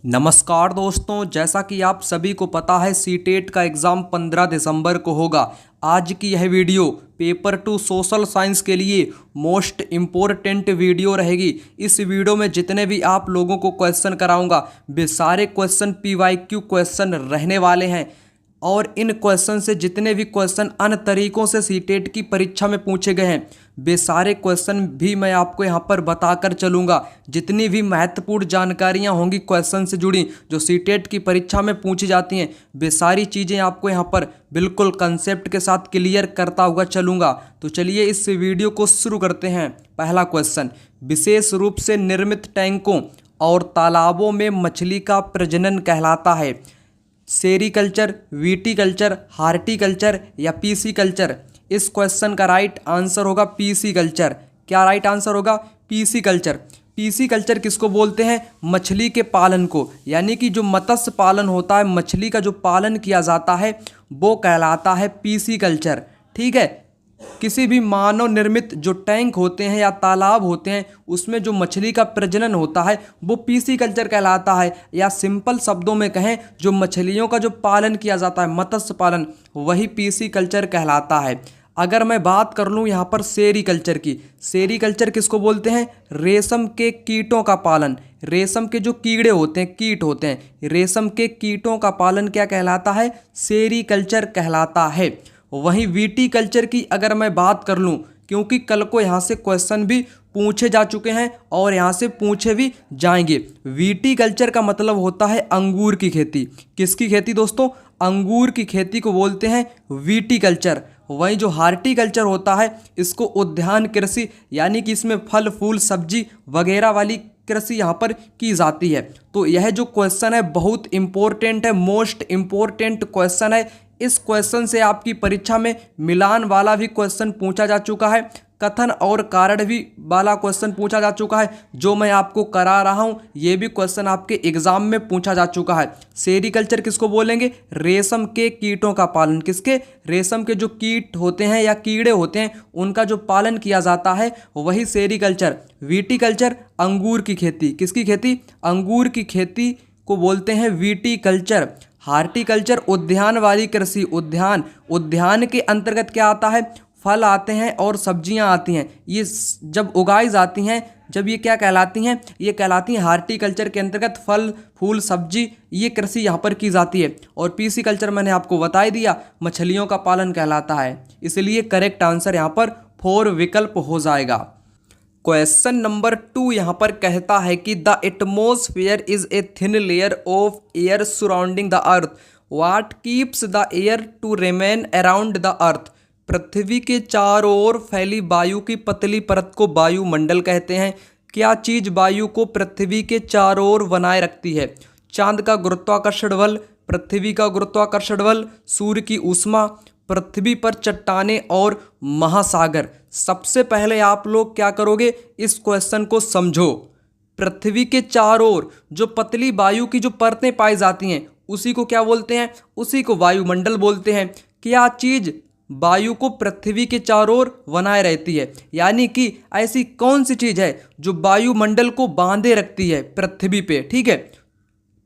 नमस्कार दोस्तों, जैसा कि आप सभी को पता है सीटेट का एग्ज़ाम 15 दिसंबर को होगा। आज की यह वीडियो पेपर 2 सोशल साइंस के लिए मोस्ट इम्पोर्टेंट वीडियो रहेगी। इस वीडियो में जितने भी आप लोगों को क्वेश्चन कराऊंगा वे सारे क्वेश्चन PYQ क्वेश्चन रहने वाले हैं और इन क्वेश्चन से जितने भी क्वेश्चन अन्य तरीकों से सीटेट की परीक्षा में पूछे गए हैं वे सारे क्वेश्चन भी मैं आपको यहाँ पर बताकर चलूँगा। जितनी भी महत्वपूर्ण जानकारियाँ होंगी क्वेश्चन से जुड़ी जो सीटेट की परीक्षा में पूछी जाती हैं वे सारी चीज़ें आपको यहाँ पर बिल्कुल कंसेप्ट के साथ क्लियर करता हुआ चलूँगा। तो चलिए इस वीडियो को शुरू करते हैं। पहला क्वेश्चन, विशेष रूप से निर्मित टैंकों और तालाबों में मछली का प्रजनन कहलाता है सेरीकल्चर, वीटीकल्चर, हार्टिकल्चर या पीसीकल्चर। इस क्वेश्चन का राइट आंसर होगा पीसीकल्चर। क्या राइट आंसर होगा? पीसीकल्चर। पीसीकल्चर किसको बोलते हैं? मछली के पालन को, यानी कि जो मत्स्य पालन होता है, मछली का जो पालन किया जाता है वो कहलाता है पीसीकल्चर। ठीक है, किसी भी मानव निर्मित जो टैंक होते हैं या तालाब होते हैं उसमें जो मछली का प्रजनन होता है वो पीसीकल्चर कहलाता है, या सिंपल शब्दों में कहें जो मछलियों का जो पालन किया जाता है मत्स्य पालन वही पीसीकल्चर कहलाता है। अगर मैं बात कर लूँ यहाँ पर सेरीकल्चर की, सेरीकल्चर किसको बोलते हैं? रेशम के कीटों का पालन। रेशम के जो कीड़े होते हैं, कीट होते हैं, रेशम के कीटों का पालन क्या कहलाता है? सेरीकल्चर कहलाता है। वहीं वीटीकल्चर की अगर मैं बात कर लूँ, क्योंकि कल को यहाँ से क्वेश्चन भी पूछे जा चुके हैं और यहाँ से पूछे भी जाएंगे। वीटीकल्चर का मतलब होता है अंगूर की खेती। किसकी खेती दोस्तों? अंगूर की खेती को बोलते हैं वीटीकल्चर। वहीं जो हार्टिकल्चर होता है इसको उद्यान कृषि, यानी कि इसमें फल फूल सब्जी वगैरह वाली कृषि यहाँ पर की जाती है। तो यह जो क्वेश्चन है बहुत इंपॉर्टेंट है, मोस्ट इम्पोर्टेंट क्वेश्चन है। इस क्वेश्चन से आपकी परीक्षा में मिलान वाला भी क्वेश्चन पूछा जा चुका है, कथन और कारण भी वाला क्वेश्चन पूछा जा चुका है। जो मैं आपको करा रहा हूँ ये भी क्वेश्चन आपके एग्जाम में पूछा जा चुका है। सेरीकल्चर किसको बोलेंगे? रेशम के कीटों का पालन। किसके? रेशम के जो कीट होते हैं या कीड़े होते हैं उनका जो पालन किया जाता है वही सेरीकल्चर। वीटीकल्चर अंगूर की खेती। किसकी खेती? अंगूर की खेती को बोलते हैं वीटीकल्चर। हार्टिकल्चर उद्यान वाली कृषि। उद्यान के अंतर्गत क्या आता है? फल आते हैं और सब्जियां आती हैं। ये जब उगाई जाती हैं, जब ये क्या कहलाती हैं? ये कहलाती हैं हार्टिकल्चर के अंतर्गत फल फूल सब्जी, ये कृषि यहाँ पर की जाती है। और पीसीकल्चर मैंने आपको बता ही दिया, मछलियों का पालन कहलाता है। इसलिए करेक्ट आंसर यहाँ पर 4 विकल्प हो जाएगा। क्वेश्चन नंबर 2 यहाँ पर कहता है कि the atmosphere is a thin layer of air surrounding the earth, what keeps the air to remain around the earth. पृथ्वी के चारों ओर फैली वायु की पतली परत को वायुमंडल कहते हैं। क्या चीज वायु को पृथ्वी के चारों ओर बनाए रखती है? चांद का गुरुत्वाकर्षण बल, पृथ्वी का गुरुत्वाकर्षण बल, सूर्य की ऊष्मा, पृथ्वी पर चट्टानें और महासागर। सबसे पहले आप लोग क्या करोगे? इस क्वेश्चन को समझो। पृथ्वी के चारों ओर जो पतली वायु की जो परतें पाई जाती हैं उसी को क्या बोलते हैं? उसी को वायुमंडल बोलते हैं। क्या चीज वायु को पृथ्वी के चारों ओर बनाए रहती है? यानी कि ऐसी कौन सी चीज है जो वायुमंडल को बांधे रखती है पृथ्वी पे? ठीक है,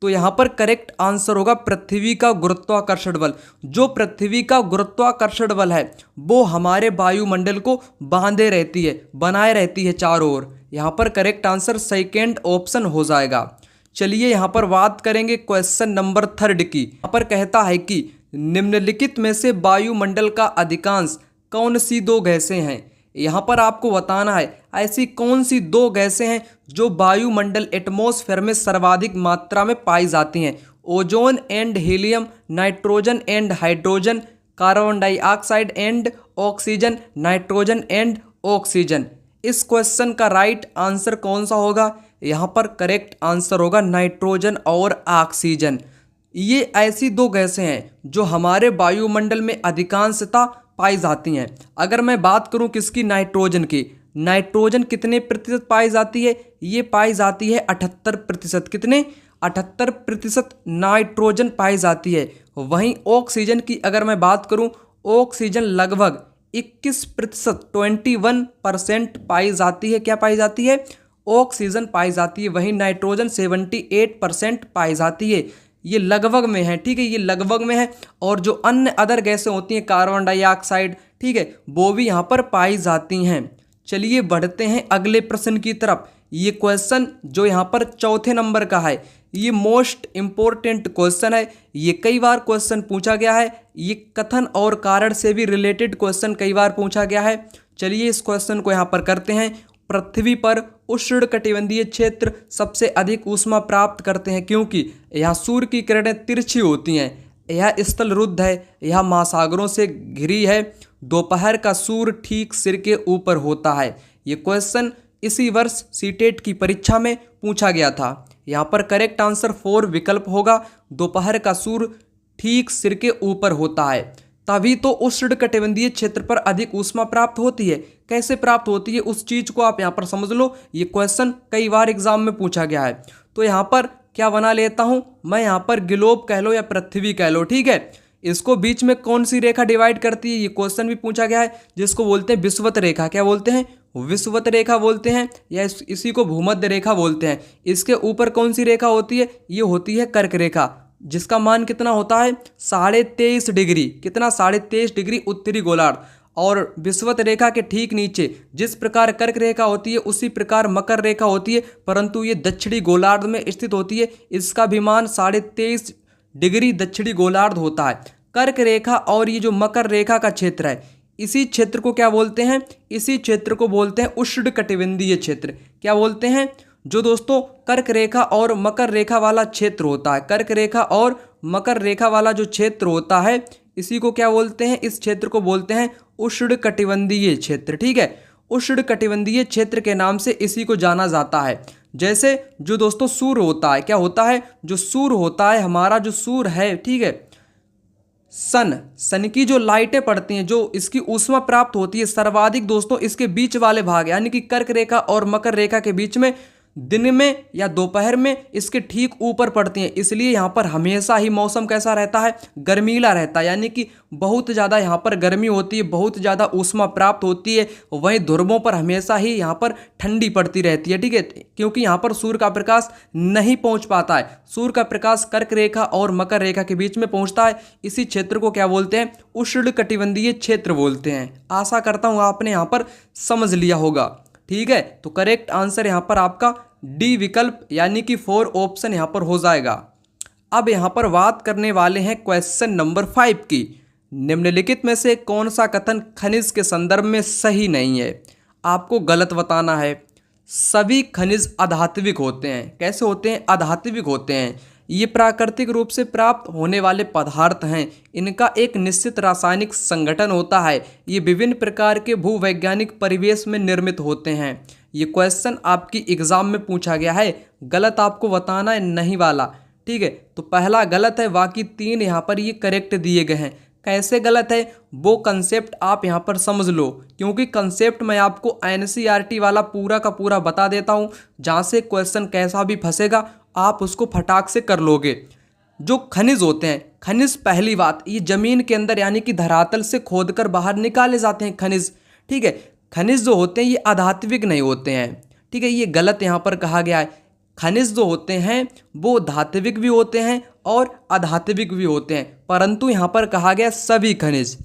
तो यहाँ पर करेक्ट आंसर होगा पृथ्वी का गुरुत्वाकर्षण बल। जो पृथ्वी का गुरुत्वाकर्षण बल है वो हमारे वायुमंडल को बांधे रहती है, बनाए रहती है चारों ओर। यहाँ पर करेक्ट आंसर सेकेंड ऑप्शन हो जाएगा। चलिए यहाँ पर बात करेंगे क्वेश्चन नंबर 3 की। यहाँ पर कहता है कि निम्नलिखित में से वायुमंडल का अधिकांश कौन सी 2 गैसें हैं? यहाँ पर आपको बताना है ऐसी कौन सी 2 गैसें हैं जो वायुमंडल एटमॉस्फेयर में सर्वाधिक मात्रा में पाई जाती हैं। Ozone and helium, nitrogen and hydrogen, carbon dioxide and oxygen, nitrogen and oxygen. इस क्वेश्चन का राइट आंसर कौन सा होगा? यहाँ पर करेक्ट आंसर होगा नाइट्रोजन और ऑक्सीजन। ये ऐसी 2 गैसें हैं जो हमारे वायुमंडल में अधिकांशतः पाई जाती हैं। अगर मैं बात करूं किसकी? नाइट्रोजन की। नाइट्रोजन कितने प्रतिशत पाई जाती है? ये पाई जाती है 78%। कितने? 78% नाइट्रोजन पाई जाती है। वहीं ऑक्सीजन की अगर मैं बात करूं, ऑक्सीजन लगभग 21% 21% पाई जाती है। क्या पाई जाती है? ऑक्सीजन पाई जाती है, वहीं नाइट्रोजन 78% पाई जाती है। ये लगभग में है, ठीक है, ये लगभग में है। और जो अन्य अदर गैसें होती हैं, कार्बन डाइऑक्साइड, ठीक है, वो भी यहाँ पर पाई जाती हैं। चलिए बढ़ते हैं अगले प्रश्न की तरफ। ये क्वेश्चन जो यहाँ पर चौथे नंबर का है, ये मोस्ट इम्पोर्टेंट क्वेश्चन है। ये कई बार क्वेश्चन पूछा गया है। ये कथन और कारण से भी रिलेटेड क्वेश्चन कई बार पूछा गया है। चलिए इस क्वेश्चन को यहाँ पर करते हैं। पृथ्वी पर उष्णकटिबंधीय क्षेत्र सबसे अधिक ऊष्मा प्राप्त करते हैं क्योंकि यहाँ सूर्य की किरणें तिरछी होती हैं, यह स्थल रुद्ध है, यह महासागरों से घिरी है, दोपहर का सूर्य ठीक सिर के ऊपर होता है। ये क्वेश्चन इसी वर्ष सीटेट की परीक्षा में पूछा गया था। यहाँ पर करेक्ट आंसर 4 विकल्प होगा, दोपहर का सूर्य ठीक सिर के ऊपर होता है। तभी तो उष्णकटिबंधीय क्षेत्र पर अधिक ऊष्मा प्राप्त होती है। कैसे प्राप्त होती है उस चीज को आप यहाँ पर समझ लो। ये क्वेश्चन कई बार एग्जाम में पूछा गया है। तो यहाँ पर क्या बना लेता हूँ मैं, यहाँ पर ग्लोब कह लो या पृथ्वी कह लो, ठीक है। इसको बीच में कौन सी रेखा डिवाइड करती है, ये क्वेश्चन भी पूछा गया है, जिसको बोलते हैं विषुवत रेखा। क्या बोलते हैं? विषुवत रेखा बोलते हैं, या इसी को भूमध्य रेखा बोलते हैं। इसके ऊपर कौन सी रेखा होती है? ये होती है कर्क रेखा, जिसका मान कितना होता है? 23.5 डिग्री। कितना? 23.5 डिग्री उत्तरी गोलार्ध। और विषुवत रेखा के ठीक नीचे जिस प्रकार कर्क रेखा होती है उसी प्रकार मकर रेखा होती है, परंतु ये दक्षिणी गोलार्ध में स्थित होती है। इसका भी मान 23.5 डिग्री दक्षिणी गोलार्ध होता है। कर्क रेखा और ये जो मकर रेखा का क्षेत्र है, इसी क्षेत्र को क्या बोलते हैं? इसी क्षेत्र को बोलते हैं उष्णकटिबंधीय क्षेत्र। क्या बोलते हैं? जो दोस्तों कर्क रेखा और मकर रेखा वाला क्षेत्र होता है, कर्क रेखा और मकर रेखा वाला जो क्षेत्र होता है, इसी को क्या बोलते हैं? इस क्षेत्र को बोलते हैं उष्णकटिबंधीय क्षेत्र, ठीक है। उष्णकटिबंधीय क्षेत्र के नाम से इसी को जाना जाता है। जैसे जो दोस्तों सूर्य होता है, क्या होता है? जो सूर्य होता है, हमारा जो सूर्य है, ठीक है, सन की जो लाइटें पड़ती हैं, जो इसकी ऊष्मा प्राप्त होती है, सर्वाधिक दोस्तों इसके बीच वाले भाग यानी कि कर्क रेखा और मकर रेखा के बीच में, दिन में या दोपहर में इसके ठीक ऊपर पड़ती हैं। इसलिए यहाँ पर हमेशा ही मौसम कैसा रहता है? गर्मीला रहता है, यानी कि बहुत ज़्यादा यहाँ पर गर्मी होती है, बहुत ज़्यादा ऊष्मा प्राप्त होती है। वहीं ध्रुवों पर हमेशा ही यहाँ पर ठंडी पड़ती रहती है, ठीक है, क्योंकि यहाँ पर सूर्य का प्रकाश नहीं पहुँच पाता है। सूर्य का प्रकाश कर्क रेखा और मकर रेखा के बीच में पहुँचता है। इसी क्षेत्र को क्या बोलते हैं? उष्णकटिबंधीय क्षेत्र बोलते हैं। आशा करता हूँ आपने यहाँ पर समझ लिया होगा, ठीक है। तो करेक्ट आंसर यहाँ पर आपका डी विकल्प यानी कि 4 ऑप्शन यहाँ पर हो जाएगा। अब यहाँ पर बात करने वाले हैं क्वेश्चन नंबर 5 की। निम्नलिखित में से कौन सा कथन खनिज के संदर्भ में सही नहीं है? आपको गलत बताना है। सभी खनिज अधात्विक होते हैं। कैसे होते हैं? अधात्विक होते हैं। ये प्राकृतिक रूप से प्राप्त होने वाले पदार्थ हैं। इनका एक निश्चित रासायनिक संगठन होता है। ये विभिन्न प्रकार के भूवैज्ञानिक परिवेश में निर्मित होते हैं। ये क्वेश्चन आपकी एग्जाम में पूछा गया है। गलत आपको बताना है नहीं वाला, ठीक है। तो पहला गलत है, बाकी 3 यहाँ पर ये करेक्ट दिए गए हैं। कैसे गलत है वो कंसेप्ट आप यहाँ पर समझ लो, क्योंकि कंसेप्ट मैं आपको एनसीईआरटी वाला पूरा का पूरा बता देता हूँ, जहाँ से क्वेश्चन कैसा भी फंसेगा आप उसको फटाक से कर लोगे। जो खनिज होते हैं, खनिज पहली बात ये जमीन के अंदर यानी कि धरातल से खोदकर बाहर निकाले जाते हैं खनिज, ठीक है। खनिज जो होते हैं ये अधात्विक नहीं होते हैं, ठीक है, ये गलत यहाँ पर कहा गया है। खनिज जो होते हैं वो धात्विक भी होते हैं और अधात्विक भी होते हैं, परंतु यहाँ पर कहा गया सभी खनिज।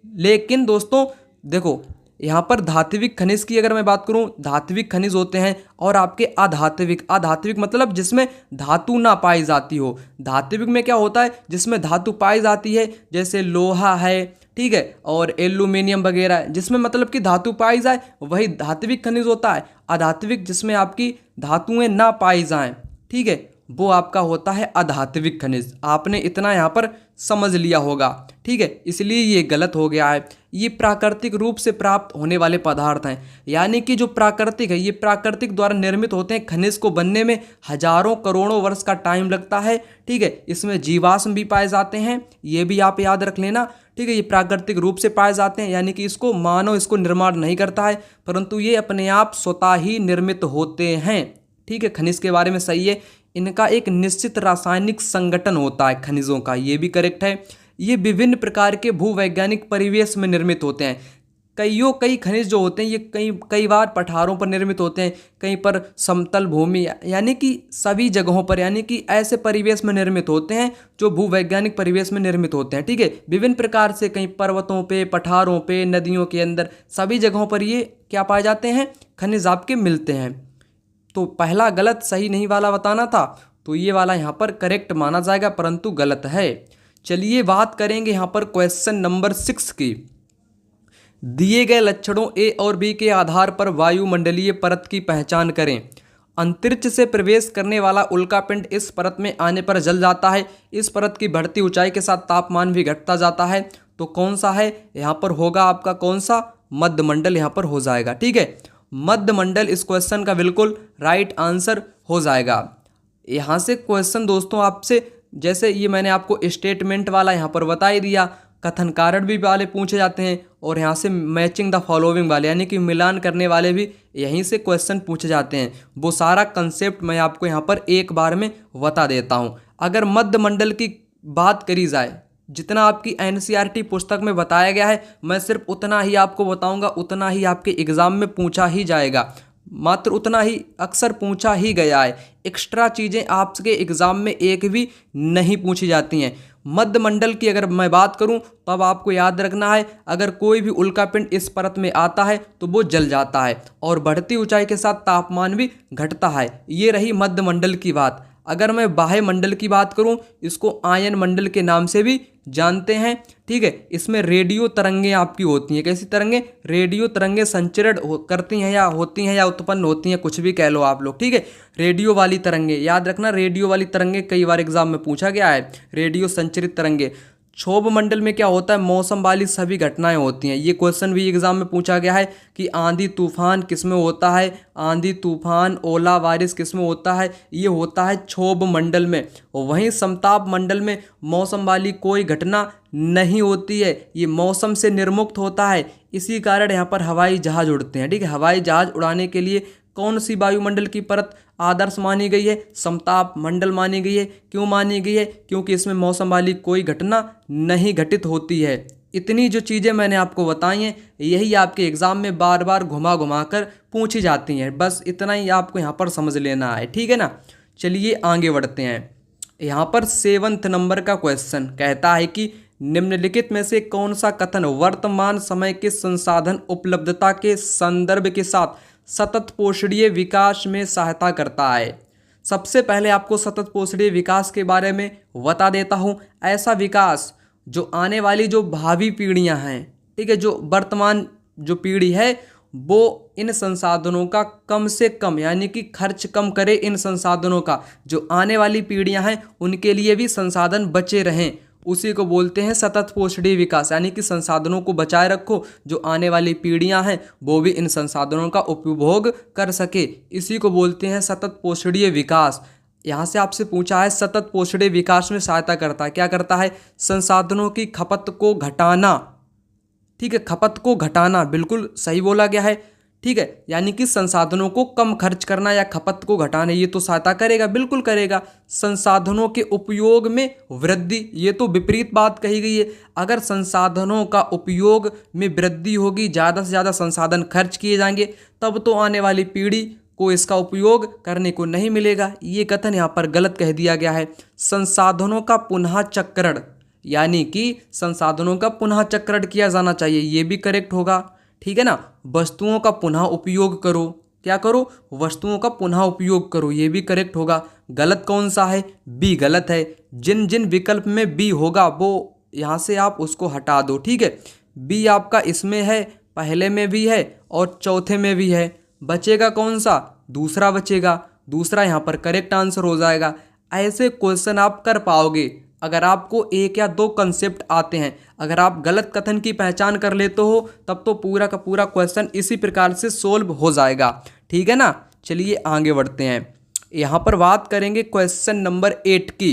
लेकिन दोस्तों देखो, यहाँ पर धात्विक खनिज की अगर मैं बात करूँ, धात्विक खनिज होते हैं और आपके अधात्विक। अधात्विक मतलब जिसमें धातु ना पाई जाती हो। धात्विक में क्या होता है? जिसमें धातु पाई जाती है, जैसे लोहा है, ठीक है, और एल्यूमिनियम वगैरह, जिसमें मतलब कि धातु पाई जाए वही धात्विक खनिज होता है। अधात्विक जिसमें आपकी धातुएं ना पाई जाएं, ठीक है, वो आपका होता है अधात्विक खनिज। आपने इतना यहाँ पर समझ लिया होगा, ठीक है, इसलिए ये गलत हो गया है। ये प्राकृतिक रूप से प्राप्त होने वाले पदार्थ हैं, यानी कि जो प्राकृतिक है ये प्राकृतिक द्वारा निर्मित होते हैं। खनिज को बनने में हजारों करोड़ों वर्ष का टाइम लगता है, ठीक है। इसमें जीवाश्म भी पाए जाते हैं, ये भी आप याद रख लेना, ठीक है। ये प्राकृतिक रूप से पाए जाते हैं, यानी कि इसको मानव इसको निर्माण नहीं करता है, परंतु ये अपने आप स्वतः ही निर्मित होते हैं, ठीक है। खनिज के बारे में सही है, इनका एक निश्चित रासायनिक संगठन होता है खनिजों का, ये भी करेक्ट है। ये विभिन्न प्रकार के भूवैज्ञानिक परिवेश में निर्मित होते हैं। कई खनिज जो होते हैं ये कई बार पठारों पर निर्मित होते हैं, कहीं पर समतल भूमि यानी कि सभी जगहों पर, यानी कि ऐसे परिवेश में निर्मित होते हैं जो भूवैज्ञानिक परिवेश में निर्मित होते हैं। ठीक है, विभिन्न प्रकार से कहीं पर्वतों पे, पठारों पे, नदियों के अंदर, सभी जगहों पर ये क्या पाए जाते हैं, खनिज आपके मिलते हैं। तो पहला गलत, सही नहीं वाला बताना था, तो ये वाला यहाँ पर करेक्ट माना जाएगा, परंतु गलत है। चलिए बात करेंगे यहाँ पर क्वेश्चन नंबर 6 की। दिए गए लक्षणों ए और बी के आधार पर वायुमंडलीय परत की पहचान करें। अंतरिक्ष से प्रवेश करने वाला उल्कापिंड इस परत में आने पर जल जाता है। इस परत की बढ़ती ऊंचाई के साथ तापमान भी घटता जाता है। तो कौन सा है यहाँ पर होगा आपका, कौन सा, मध्यमंडल यहाँ पर हो जाएगा। ठीक है, मध्यमंडल इस क्वेश्चन का बिल्कुल राइट आंसर हो जाएगा। यहाँ से क्वेश्चन दोस्तों आपसे, जैसे ये मैंने आपको स्टेटमेंट वाला यहाँ पर बता ही दिया, कथन कारण भी वाले पूछे जाते हैं, और यहाँ से मैचिंग द फॉलोइंग वाले यानी कि मिलान करने वाले भी यहीं से क्वेश्चन पूछे जाते हैं। वो सारा कंसेप्ट मैं आपको यहाँ पर एक बार में बता देता हूँ। अगर मध्यमंडल की बात करी जाए, जितना आपकी एनसीईआरटी पुस्तक में बताया गया है, मैं सिर्फ उतना ही आपको बताऊंगा, उतना ही आपके एग्जाम में पूछा ही जाएगा, मात्र उतना ही अक्सर पूछा ही गया है। एक्स्ट्रा चीज़ें आपके एग्जाम में एक भी नहीं पूछी जाती हैं। मध्यमंडल की अगर मैं बात करूं तो अब आपको याद रखना है, अगर कोई भी उल्कापिंड इस परत में आता है तो वो जल जाता है, और बढ़ती ऊंचाई के साथ तापमान भी घटता है। ये रही मध्यमंडल की बात। अगर मैं बाह्य मंडल की बात करूं, इसको आयन मंडल के नाम से भी जानते हैं। ठीक है, इसमें रेडियो तरंगें आपकी होती हैं। कैसी तरंगें, रेडियो तरंगें संचरण करती हैं या होती हैं या उत्पन्न होती हैं, कुछ भी कह लो आप लोग। ठीक है, रेडियो वाली तरंगें याद रखना, रेडियो वाली तरंगें कई बार एग्जाम में पूछा गया है, रेडियो संचरित तरंगें। क्षोभ मंडल में क्या होता है, मौसम वाली सभी घटनाएं होती हैं। ये क्वेश्चन भी एग्जाम में पूछा गया है कि आंधी तूफान किस में होता है, आंधी तूफान ओला बारिश किस में होता है, ये होता है क्षोभ मंडल में। और वहीं समताप मंडल में मौसम वाली कोई घटना नहीं होती है, ये मौसम से निर्मुक्त होता है। इसी कारण यहाँ पर हवाई जहाज उड़ते हैं। ठीक है, हवाई जहाज उड़ाने के लिए कौन सी वायुमंडल की परत आदर्श मानी गई है, समताप मंडल मानी गई है। क्यों मानी गई है, क्योंकि इसमें मौसम वाली कोई घटना नहीं घटित होती है। इतनी जो चीज़ें मैंने आपको बताई हैं, यही आपके एग्जाम में बार बार घुमा घुमा कर पूछी जाती हैं। बस इतना ही आपको यहाँ पर समझ लेना है। ठीक है ना, चलिए आगे बढ़ते हैं। यहाँ पर 7वें नंबर का क्वेश्चन कहता है कि निम्नलिखित में से कौन सा कथन वर्तमान समय के संसाधन उपलब्धता के संदर्भ के साथ सतत पोषणीय विकास में सहायता करता है। सबसे पहले आपको सतत पोषणीय विकास के बारे में बता देता हूँ। ऐसा विकास जो आने वाली जो भावी पीढ़ियाँ हैं, ठीक है, जो वर्तमान जो पीढ़ी है वो इन संसाधनों का कम से कम यानी कि खर्च कम करे, इन संसाधनों का, जो आने वाली पीढ़ियाँ हैं उनके लिए भी संसाधन बचे रहें, उसी को बोलते हैं सतत पोषणीय विकास। यानी कि संसाधनों को बचाए रखो, जो आने वाली पीढ़ियां हैं वो भी इन संसाधनों का उपभोग कर सके, इसी को बोलते हैं सतत पोषणीय विकास। यहाँ से आपसे पूछा है सतत पोषणीय विकास में सहायता करता है, क्या करता है, संसाधनों की खपत को घटाना। ठीक है, खपत को घटाना बिल्कुल सही बोला गया है। ठीक है, यानी कि संसाधनों को कम खर्च करना या खपत को घटाना, ये तो सहायता करेगा, बिल्कुल करेगा। संसाधनों के उपयोग में वृद्धि, ये तो विपरीत बात कही गई है। अगर संसाधनों का उपयोग में वृद्धि होगी, ज़्यादा से ज़्यादा संसाधन खर्च किए जाएंगे, तब तो आने वाली पीढ़ी को इसका उपयोग करने को नहीं मिलेगा। ये कथन यहाँ पर गलत कह दिया गया है। संसाधनों का पुनः चक्रण, यानी कि संसाधनों का पुनः चक्रण किया जाना चाहिए, ये भी करेक्ट होगा। ठीक है ना, वस्तुओं का पुनः उपयोग करो, क्या करो, वस्तुओं का पुनः उपयोग करो, ये भी करेक्ट होगा। गलत कौन सा है, बी गलत है। जिन जिन विकल्प में बी होगा वो यहाँ से आप उसको हटा दो। ठीक है, बी आपका इसमें है, पहले में भी है और चौथे में भी है। बचेगा कौन सा, दूसरा बचेगा। दूसरा यहाँ पर करेक्ट आंसर हो जाएगा। ऐसे क्वेश्चन आप कर पाओगे अगर आपको एक या दो कंसेप्ट आते हैं। अगर आप गलत कथन की पहचान कर लेते हो तब तो पूरा का पूरा क्वेश्चन इसी प्रकार से सोल्व हो जाएगा। ठीक है ना, चलिए आगे बढ़ते हैं। यहाँ पर बात करेंगे क्वेश्चन नंबर 8 की।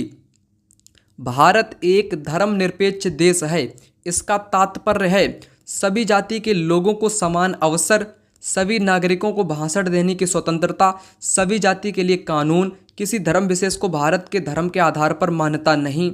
भारत एक धर्मनिरपेक्ष देश है, इसका तात्पर्य है सभी जाति के लोगों को समान अवसर, सभी नागरिकों को भाषण देने की स्वतंत्रता, सभी जाति के लिए कानून, किसी धर्म विशेष को भारत के धर्म के आधार पर मान्यता नहीं।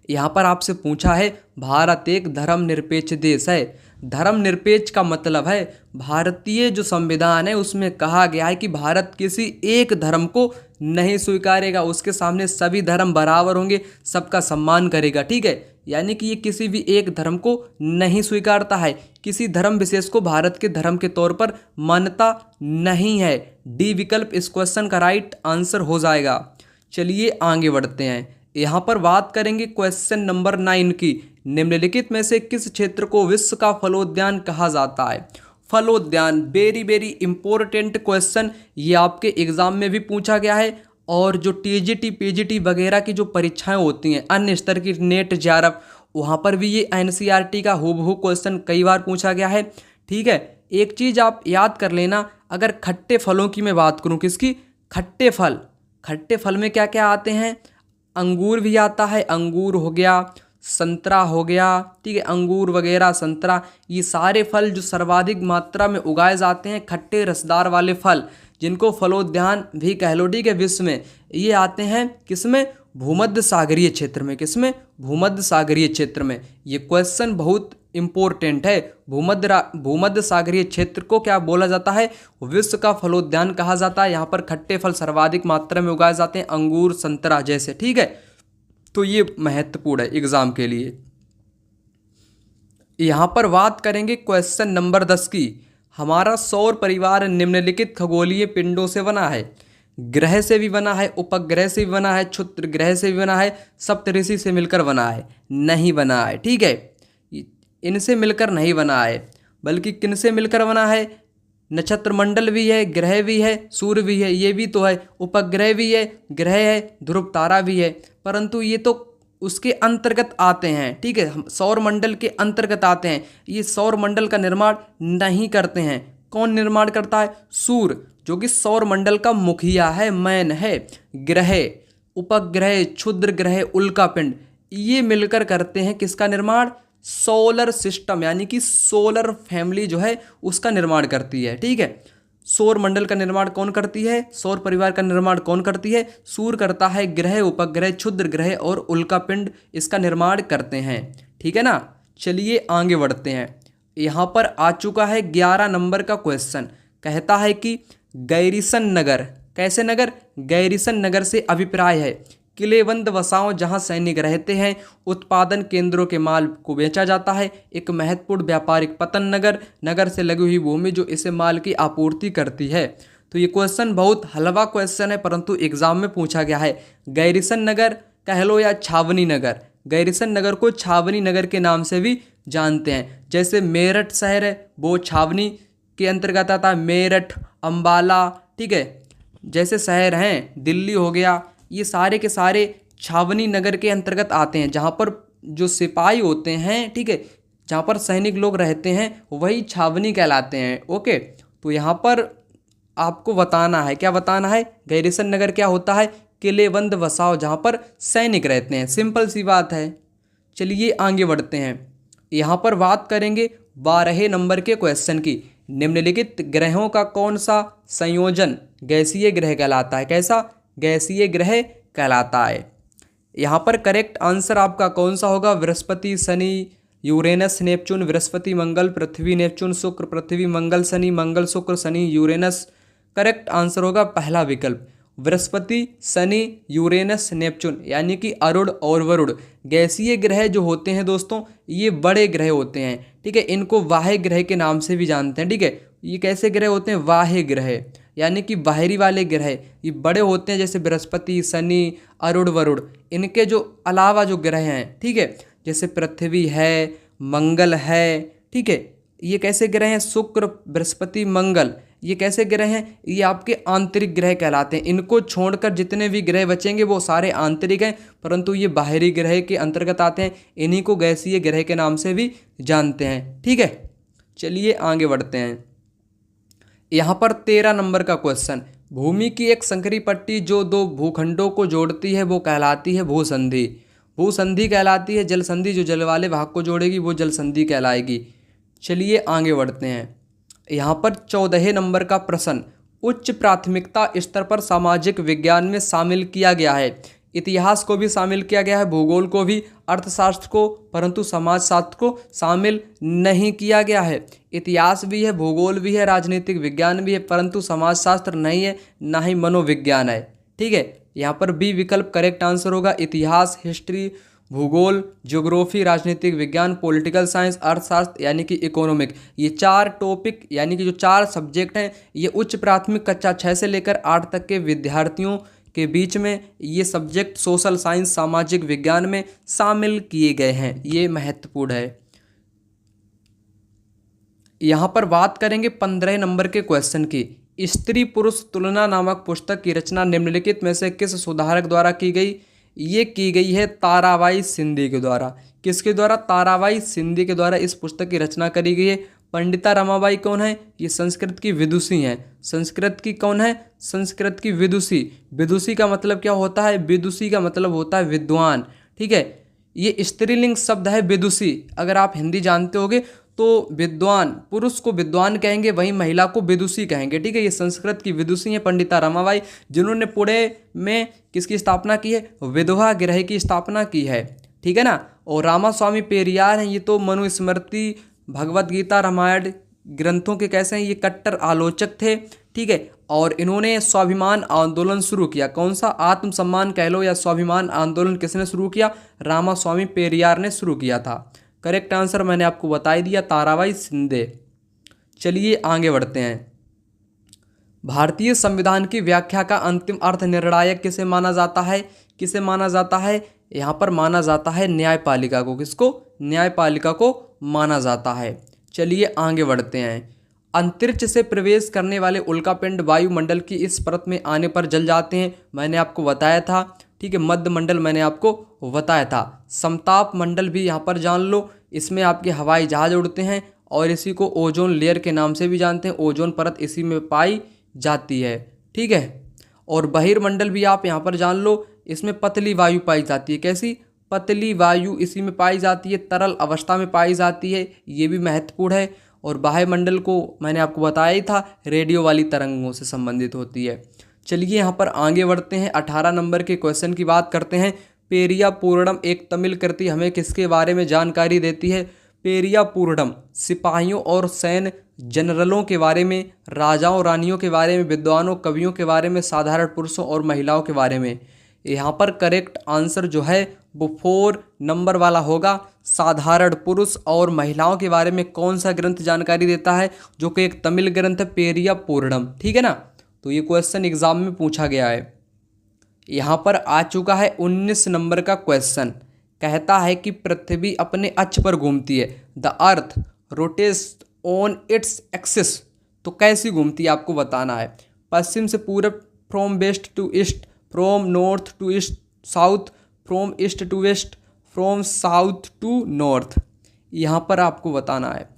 यहाँ पर आपसे पूछा है भारत एक धर्मनिरपेक्ष देश है। धर्मनिरपेक्ष का मतलब है भारतीय जो संविधान है उसमें कहा गया है कि भारत किसी एक धर्म को नहीं स्वीकारेगा, उसके सामने सभी धर्म बराबर होंगे, सबका सम्मान करेगा। ठीक है, यानी कि ये किसी भी एक धर्म को नहीं स्वीकारता है, किसी धर्म विशेष को भारत के धर्म के तौर पर मान्यता नहीं है। डी विकल्प इस क्वेश्चन का राइट आंसर हो जाएगा। चलिए आगे बढ़ते हैं। यहाँ पर बात करेंगे क्वेश्चन नंबर 9 की। निम्नलिखित में से किस क्षेत्र को विश्व का फलोद्यान कहा जाता है? फलोद्यान वेरी वेरी इंपॉर्टेंट क्वेश्चन, ये आपके एग्जाम में भी पूछा गया है और जो टीजीटी पीजीटी वगैरह की जो परीक्षाएं होती हैं अन्य स्तर की नेट जेआरएफ, वहाँ पर भी ये एनसीईआरटी का हूबहू क्वेश्चन कई बार पूछा गया है। ठीक है, एक चीज़ आप याद कर लेना, अगर खट्टे फलों की मैं बात करूँ, किसकी? खट्टे फल। खट्टे फल में क्या क्या आते हैं? अंगूर भी आता है, अंगूर हो गया, संतरा हो गया। ठीक है, अंगूर वगैरह, संतरा, ये सारे फल जो सर्वाधिक मात्रा में उगाए जाते हैं, खट्टे रसदार वाले फल, जिनको फलोद्यान भी कह लो। ठीक है, विश्व में ये आते हैं किसमें? भूमध्य सागरीय क्षेत्र में। किसमें? भूमध्य सागरीय क्षेत्र में। ये क्वेश्चन बहुत इंपॉर्टेंट है। भूमध्य सागरीय क्षेत्र को क्या बोला जाता है? विश्व का फलोद्यान कहा जाता है। यहाँ पर खट्टे फल सर्वाधिक मात्रा में उगाए जाते हैं, अंगूर, संतरा जैसे। ठीक है, तो ये महत्वपूर्ण है एग्जाम के लिए। यहाँ पर बात करेंगे क्वेश्चन नंबर 10 की। हमारा सौर परिवार निम्नलिखित खगोलीय पिंडों से बना है। ग्रह से भी बना है, उपग्रह से भी बना है, क्षुद्र ग्रह से भी बना है, सप्तऋषि से मिलकर बना है? नहीं बना है। ठीक है, इनसे मिलकर नहीं बना है, बल्कि किन से मिलकर बना है? नक्षत्र मंडल भी है, ग्रह भी है, सूर्य भी है, ये भी तो है, उपग्रह भी है, ग्रह है, ध्रुव तारा भी है, परंतु ये तो उसके अंतर्गत आते हैं। ठीक है, हम सौर मंडल के अंतर्गत आते हैं। ये सौर मंडल का निर्माण नहीं करते हैं। कौन निर्माण करता है? सूर्य, जो कि सौर मंडल का मुखिया है, मैन है। ग्रह, उपग्रह, क्षुद्र ग्रह, उल्कापिंड, ये मिलकर करते हैं किसका निर्माण? सोलर सिस्टम, यानी कि सोलर फैमिली जो है उसका निर्माण करती है। ठीक है, सौर मंडल का निर्माण कौन करती है? सौर परिवार का निर्माण कौन करती है? सूर्य करता है। ग्रह, उपग्रह, क्षुद्र ग्रह और उल्कापिंड इसका निर्माण करते हैं। ठीक है ना। चलिए आगे बढ़ते हैं। यहाँ पर आ चुका है 11 नंबर का क्वेश्चन। कहता है कि गैरीसन नगर, कैसे नगर? गैरीसन नगर से अभिप्राय है किलेबंद वसाओं जहां सैनिक रहते हैं, उत्पादन केंद्रों के माल को बेचा जाता है, एक महत्वपूर्ण व्यापारिक पतन नगर, नगर से लगी हुई भूमि जो इसे माल की आपूर्ति करती है। तो ये क्वेश्चन बहुत हलवा क्वेश्चन है, परंतु एग्जाम में पूछा गया है। गैरीसन नगर कह लो या छावनी नगर। गैरीसन नगर को छावनी नगर के नाम से भी जानते हैं। जैसे मेरठ शहर है, वो छावनी के अंतर्गत आता है। मेरठ, अंबाला, ठीक है, जैसे शहर हैं, दिल्ली हो गया, ये सारे के सारे छावनी नगर के अंतर्गत आते हैं। जहाँ पर जो सिपाही होते हैं, ठीक है, जहाँ पर सैनिक लोग रहते हैं, वही छावनी कहलाते हैं। ओके, तो यहाँ पर आपको बताना है, क्या बताना है? गैरीसन नगर क्या होता है? किलेबंद वसाओ जहाँ पर सैनिक रहते हैं। सिंपल सी बात है। चलिए आगे बढ़ते हैं। यहाँ पर बात करेंगे 12 नंबर के क्वेश्चन की। निम्नलिखित ग्रहों का कौन सा संयोजन गैसीय ग्रह कहलाता है? कैसा? गैसीय ग्रह कहलाता है। यहाँ पर करेक्ट आंसर आपका कौन सा होगा? बृहस्पति, शनि, यूरेनस, नेपच्यून, बृहस्पति, मंगल, पृथ्वी, नेपच्यून, शुक्र, पृथ्वी, मंगल, शनि, मंगल, शुक्र, शनि, यूरेनस। करेक्ट आंसर होगा पहला विकल्प, बृहस्पति, शनि, यूरेनस, नेपच्यून, यानी कि अरुण और वरुण। गैसीय ग्रह जो होते हैं दोस्तों, ये बड़े ग्रह होते हैं। ठीक है, इनको वाह्य ग्रह के नाम से भी जानते हैं। ठीक है, ये कैसे ग्रह होते हैं? वाह्य ग्रह, यानी कि बाहरी वाले ग्रह ये बड़े होते हैं, जैसे बृहस्पति, शनि, अरुण, वरुण। इनके जो अलावा जो ग्रह हैं, ठीक है, जैसे पृथ्वी है, मंगल है, ठीक है, ये कैसे ग्रह हैं? शुक्र, बृहस्पति, मंगल, ये कैसे ग्रह हैं? ये आपके आंतरिक ग्रह कहलाते हैं। इनको छोड़कर जितने भी ग्रह बचेंगे वो सारे आंतरिक हैं, परंतु ये बाहरी ग्रह के अंतर्गत आते हैं। इन्हीं को गैसीय ग्रह के नाम से भी जानते हैं। ठीक है, चलिए आगे बढ़ते हैं। यहाँ पर 13 नंबर का क्वेश्चन। भूमि की एक संकरी पट्टी जो दो भूखंडों को जोड़ती है वो कहलाती है भूसंधि। भूसंधि कहलाती है। जल संधि जो जल वाले भाग को जोड़ेगी वो जल संधि कहलाएगी। चलिए आगे बढ़ते हैं। यहाँ पर 14 नंबर का प्रश्न। उच्च प्राथमिकता स्तर पर सामाजिक विज्ञान में शामिल किया गया है। इतिहास को भी शामिल किया गया है, भूगोल को भी, अर्थशास्त्र को, परंतु समाजशास्त्र को शामिल नहीं किया गया है। इतिहास भी है, भूगोल भी है, राजनीतिक विज्ञान भी है, परंतु समाजशास्त्र नहीं है, ना ही मनोविज्ञान है। ठीक है, यहाँ पर बी विकल्प करेक्ट आंसर होगा। इतिहास, हिस्ट्री, भूगोल, ज्योग्राफी, राजनीतिक विज्ञान, पॉलिटिकल साइंस, अर्थशास्त्र यानी कि इकोनॉमिक, ये 4 टॉपिक यानी कि जो 4 सब्जेक्ट हैं, ये उच्च प्राथमिक कक्षा 6 से लेकर 8 तक के विद्यार्थियों के बीच में ये सब्जेक्ट सोशल साइंस, सामाजिक विज्ञान में शामिल किए गए हैं। ये महत्वपूर्ण है। यहाँ पर बात करेंगे 15 नंबर के क्वेश्चन की। स्त्री पुरुष तुलना नामक पुस्तक की रचना निम्नलिखित में से किस सुधारक द्वारा की गई? ये की गई है ताराबाई सिंधी के द्वारा। किसके द्वारा? ताराबाई सिंधी के द्वारा इस पुस्तक की रचना करी गई है। पंडिता रमाबाई कौन है? ये संस्कृत की विदुषी हैं। संस्कृत की कौन है? संस्कृत की विदुषी। विदुषी का मतलब क्या होता है? विदुषी का मतलब होता है विद्वान। ठीक है, ये स्त्रीलिंग शब्द है विदुषी। अगर आप हिंदी जानते होगे तो विद्वान, पुरुष को विद्वान कहेंगे, वहीं महिला को विदुषी कहेंगे। ठीक है, ये संस्कृत की विदुषी हैं पंडिता रमाबाई, जिन्होंने पुणे में किसकी स्थापना की है? विधवा गृह की स्थापना की है। ठीक है ना। और रामास्वामी पेरियार हैं, ये तो मनुस्मृति, भगवत गीता, रामायण ग्रंथों के कैसे हैं? ये कट्टर आलोचक थे। ठीक है, और इन्होंने स्वाभिमान आंदोलन शुरू किया। कौन सा? आत्मसम्मान कह लो या स्वाभिमान आंदोलन किसने शुरू किया? रामास्वामी पेरियार ने शुरू किया था। करेक्ट आंसर मैंने आपको बता ही दिया, ताराबाई सिंधे। चलिए आगे बढ़ते हैं। भारतीय संविधान की व्याख्या का अंतिम अर्थ निर्णायक किसे माना जाता है? किसे माना जाता है? यहाँ पर माना जाता है न्यायपालिका को। किसको? न्यायपालिका को माना जाता है। चलिए आगे बढ़ते हैं। अंतरिक्ष से प्रवेश करने वाले उल्कापिंड वायुमंडल की इस परत में आने पर जल जाते हैं। मैंने आपको बताया था। ठीक है, मध्य मंडल मैंने आपको बताया था। समताप मंडल भी यहाँ पर जान लो। इसमें आपके हवाई जहाज उड़ते हैं और इसी को ओजोन लेयर के नाम से भी जानते हैं। ओजोन परत इसी में पाई जाती है। ठीक है, और बहिर्मंडल भी आप यहाँ पर जान लो। इसमें पतली वायु पाई जाती है। कैसी? पतली वायु इसी में पाई जाती है, तरल अवस्था में पाई जाती है। ये भी महत्वपूर्ण है। और वायुमंडल को मैंने आपको बताया ही था, रेडियो वाली तरंगों से संबंधित होती है। चलिए यहाँ पर आगे बढ़ते हैं। 18 नंबर के क्वेश्चन की बात करते हैं। पेरिया पूर्णम एक तमिल कृति हमें किसके बारे में जानकारी देती है? पेरिया पूर्णम सिपाहियों और सैन्य जनरलों के बारे में, राजाओं रानियों के बारे में, विद्वानों कवियों के बारे में, साधारण पुरुषों और महिलाओं के बारे में। यहाँ पर करेक्ट आंसर जो है वो 4 नंबर वाला होगा। साधारण पुरुष और महिलाओं के बारे में कौन सा ग्रंथ जानकारी देता है? जो कि एक तमिल ग्रंथ है, पेरिया पूर्णम। ठीक है ना। तो ये क्वेश्चन एग्जाम में पूछा गया है। यहाँ पर आ चुका है 19 नंबर का क्वेश्चन। कहता है कि पृथ्वी अपने अक्ष पर घूमती है। The earth rotates on its axis. तो कैसी घूमती है आपको बताना है। पश्चिम से पूरब, from west to east, from north to east south, from east to west, from south to north. यहाँ पर आपको बताना है।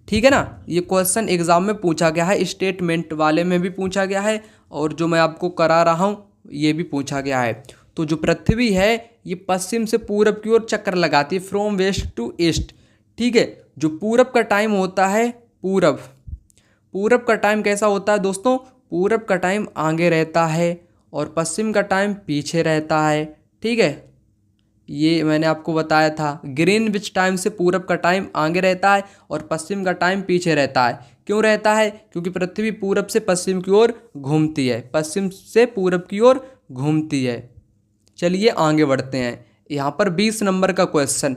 ठीक है ना। ये क्वेश्चन एग्जाम में पूछा गया है, स्टेटमेंट वाले में भी पूछा गया है और जो मैं आपको करा रहा हूँ ये भी पूछा गया है। तो जो पृथ्वी है ये पश्चिम से पूरब की ओर चक्कर लगाती है, फ्रॉम वेस्ट टू ईस्ट। ठीक है, जो पूरब का टाइम होता है, पूरब का टाइम कैसा होता है दोस्तों? पूरब का टाइम आगे रहता है और पश्चिम का टाइम पीछे रहता है। ठीक है, ये मैंने आपको बताया था। ग्रीनविच टाइम से पूरब का टाइम आगे रहता है और पश्चिम का टाइम पीछे रहता है। क्यों रहता है? क्योंकि पृथ्वी पूरब से पश्चिम की ओर घूमती है, पश्चिम से पूरब की ओर घूमती है। चलिए आगे बढ़ते हैं। यहाँ पर 20 नंबर का क्वेश्चन।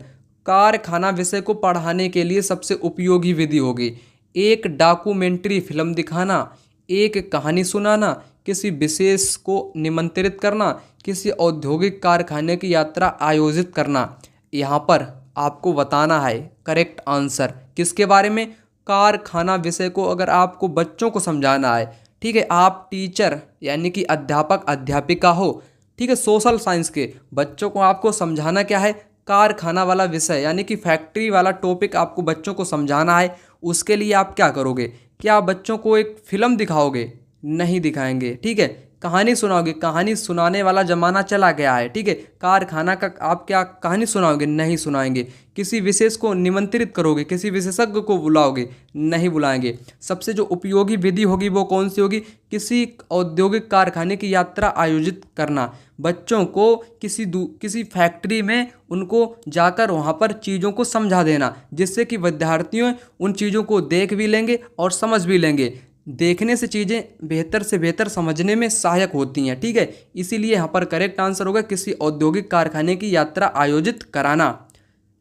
कारखाना विषय को पढ़ाने के लिए सबसे उपयोगी विधि होगी? एक डॉक्यूमेंट्री फिल्म दिखाना, एक कहानी सुनाना, किसी विशेष को निमंत्रित करना, किसी औद्योगिक कारखाने की यात्रा आयोजित करना। यहाँ पर आपको बताना है करेक्ट आंसर। किसके बारे में? कारखाना विषय को अगर आपको बच्चों को समझाना है। ठीक है, आप टीचर यानी कि अध्यापक अध्यापिका हो। ठीक है, सोशल साइंस के बच्चों को आपको समझाना क्या है? कारखाना वाला विषय यानी कि फैक्ट्री वाला टॉपिक आपको बच्चों को समझाना है। उसके लिए आप क्या करोगे? क्या आप बच्चों को एक फिल्म दिखाओगे? नहीं दिखाएंगे। ठीक है, कहानी सुनाओगे, कहानी सुनाने वाला ज़माना चला गया है, ठीक है। कारखाना का आप क्या कहानी सुनाओगे, नहीं सुनाएंगे। किसी विशेष को निमंत्रित करोगे, किसी विशेषज्ञ को बुलाओगे, नहीं बुलाएंगे। सबसे जो उपयोगी विधि होगी वो कौन सी होगी, किसी औद्योगिक कारखाने की यात्रा आयोजित करना, बच्चों को किसी फैक्ट्री में उनको जाकर वहाँ पर चीज़ों को समझा देना, जिससे कि विद्यार्थियों उन चीज़ों को देख भी लेंगे और समझ भी लेंगे। देखने से चीज़ें बेहतर से बेहतर समझने में सहायक होती हैं, ठीक है। इसीलिए यहाँ पर करेक्ट आंसर होगा किसी औद्योगिक कारखाने की यात्रा आयोजित कराना,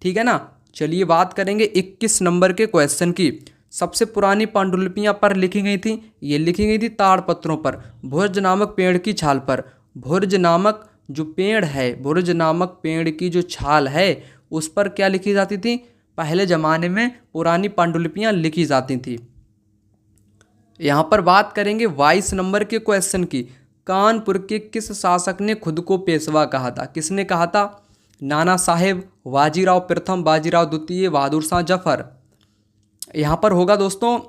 ठीक है ना। चलिए बात करेंगे 21 नंबर के क्वेश्चन की। सबसे पुरानी पांडुलिपियाँ पर लिखी गई थी, ये लिखी गई थी ताड़पत्रों पर, भुर्ज नामक पेड़ की छाल पर। भुर्ज नामक जो पेड़ है, भुर्ज नामक पेड़ की जो छाल है उस पर क्या लिखी जाती थी, पहले ज़माने में पुरानी पांडुलिपियाँ लिखी जाती थी। यहाँ पर बात करेंगे 22 नंबर के क्वेश्चन की। कानपुर के किस शासक ने खुद को पेशवा कहा था, किसने कहा था, नाना साहेब, बाजीराव प्रथम, बाजीराव द्वितीय, बहादुर शाह जफर। यहाँ पर होगा दोस्तों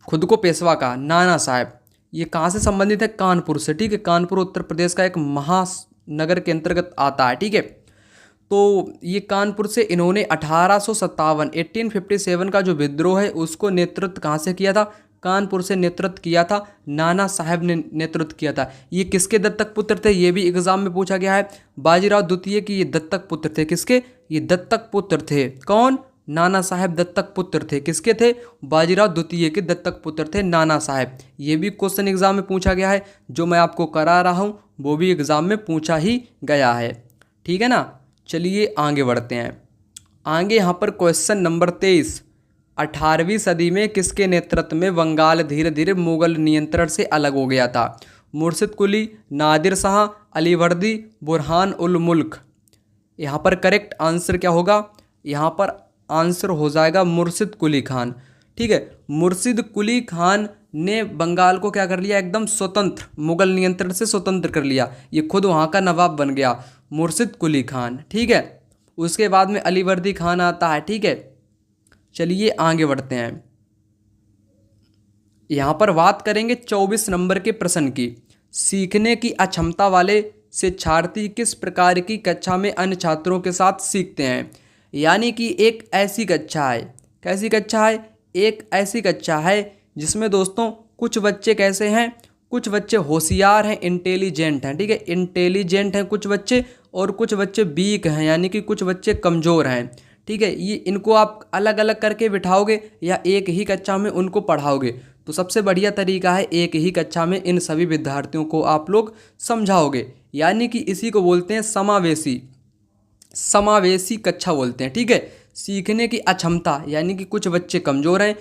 खुद को पेशवा कहा नाना साहेब। ये कहाँ से संबंधित है, कानपुर से, ठीक है। कानपुर उत्तर प्रदेश का एक महानगर के अंतर्गत आता है, ठीक है। तो ये कानपुर से इन्होंने 1857 का जो विद्रोह है उसको नेतृत्व कहाँ से किया था, कानपुर से नेतृत्व किया था, नाना साहब ने नेतृत्व किया था। ये किसके दत्तक पुत्र थे, ये भी एग्जाम में पूछा गया है। बाजीराव द्वितीय की ये दत्तक पुत्र थे, किसके, ये दत्तक पुत्र थे। कौन, नाना साहब दत्तक पुत्र थे, किसके थे, बाजीराव द्वितीय के दत्तक पुत्र थे नाना साहब। ये भी क्वेश्चन एग्जाम में पूछा गया है, जो मैं आपको करा रहा हूँ वो भी एग्जाम में पूछा ही गया है, ठीक है ना। चलिए आगे बढ़ते हैं। आगे यहाँ पर क्वेश्चन नंबर 23। 18वीं सदी में किसके नेतृत्व में बंगाल धीरे धीरे मुगल नियंत्रण से अलग हो गया था, मुर्शिद कुली, नादिर शाह, अलीवर्दी, बुरहान उल मुल्क। यहाँ पर करेक्ट आंसर क्या होगा, यहाँ पर आंसर हो जाएगा मुर्शिद कुली खान, ठीक है। मुर्शिद कुली खान ने बंगाल को क्या कर लिया, एकदम स्वतंत्र, मुगल नियंत्रण से स्वतंत्र कर लिया। ये खुद वहाँ का नवाब बन गया मुर्शिद कुली खान, ठीक है। उसके बाद में अलीवर्दी खान आता है, ठीक है। चलिए आगे बढ़ते हैं। यहाँ पर बात करेंगे 24 नंबर के प्रश्न की। सीखने की अक्षमता वाले शिक्षार्थी किस प्रकार की कक्षा में अन्य छात्रों के साथ सीखते हैं। यानी कि एक ऐसी कक्षा है, कैसी कक्षा है, एक ऐसी कक्षा है जिसमें दोस्तों कुछ बच्चे कैसे हैं, कुछ बच्चे होशियार हैं, इंटेलिजेंट हैं, ठीक है, इंटेलिजेंट हैं कुछ बच्चे, और कुछ बच्चे वीक हैं, यानी कि कुछ बच्चे कमज़ोर हैं, ठीक है। ये इनको आप अलग अलग करके बिठाओगे या एक ही कक्षा में उनको पढ़ाओगे, तो सबसे बढ़िया तरीका है एक ही कक्षा में इन सभी विद्यार्थियों को आप लोग समझाओगे। यानी कि इसी को बोलते हैं समावेशी कक्षा बोलते हैं, ठीक है। सीखने की अक्षमता यानी कि कुछ बच्चे कमज़ोर हैं,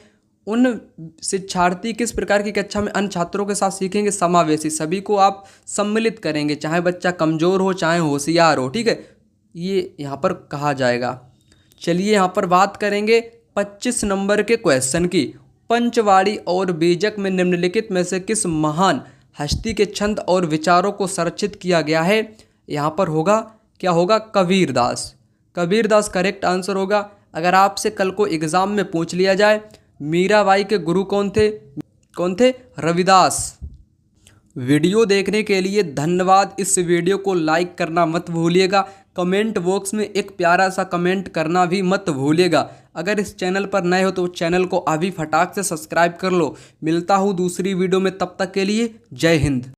उन शिक्षार्थी किस प्रकार की कक्षा में अन्य छात्रों के साथ सीखेंगे, समावेशी, सभी को आप सम्मिलित करेंगे, चाहे बच्चा कमज़ोर हो चाहे होशियार हो, ठीक है, ये यहाँ पर कहा जाएगा। चलिए यहाँ पर बात करेंगे 25 नंबर के क्वेश्चन की। पंचवाड़ी और बीजक में निम्नलिखित में से किस महान हस्ती के छंद और विचारों को संरक्षित किया गया है। यहाँ पर होगा क्या होगा, कबीरदास। कबीरदास करेक्ट आंसर होगा। अगर आपसे कल को एग्ज़ाम में पूछ लिया जाए मीराबाई के गुरु कौन थे, रविदास। वीडियो देखने के लिए धन्यवाद। इस वीडियो को लाइक करना मत भूलिएगा, कमेंट बॉक्स में एक प्यारा सा कमेंट करना भी मत भूलिएगा। अगर इस चैनल पर नए हो तो चैनल को अभी फटाक से सब्सक्राइब कर लो। मिलता हूँ दूसरी वीडियो में, तब तक के लिए जय हिंद।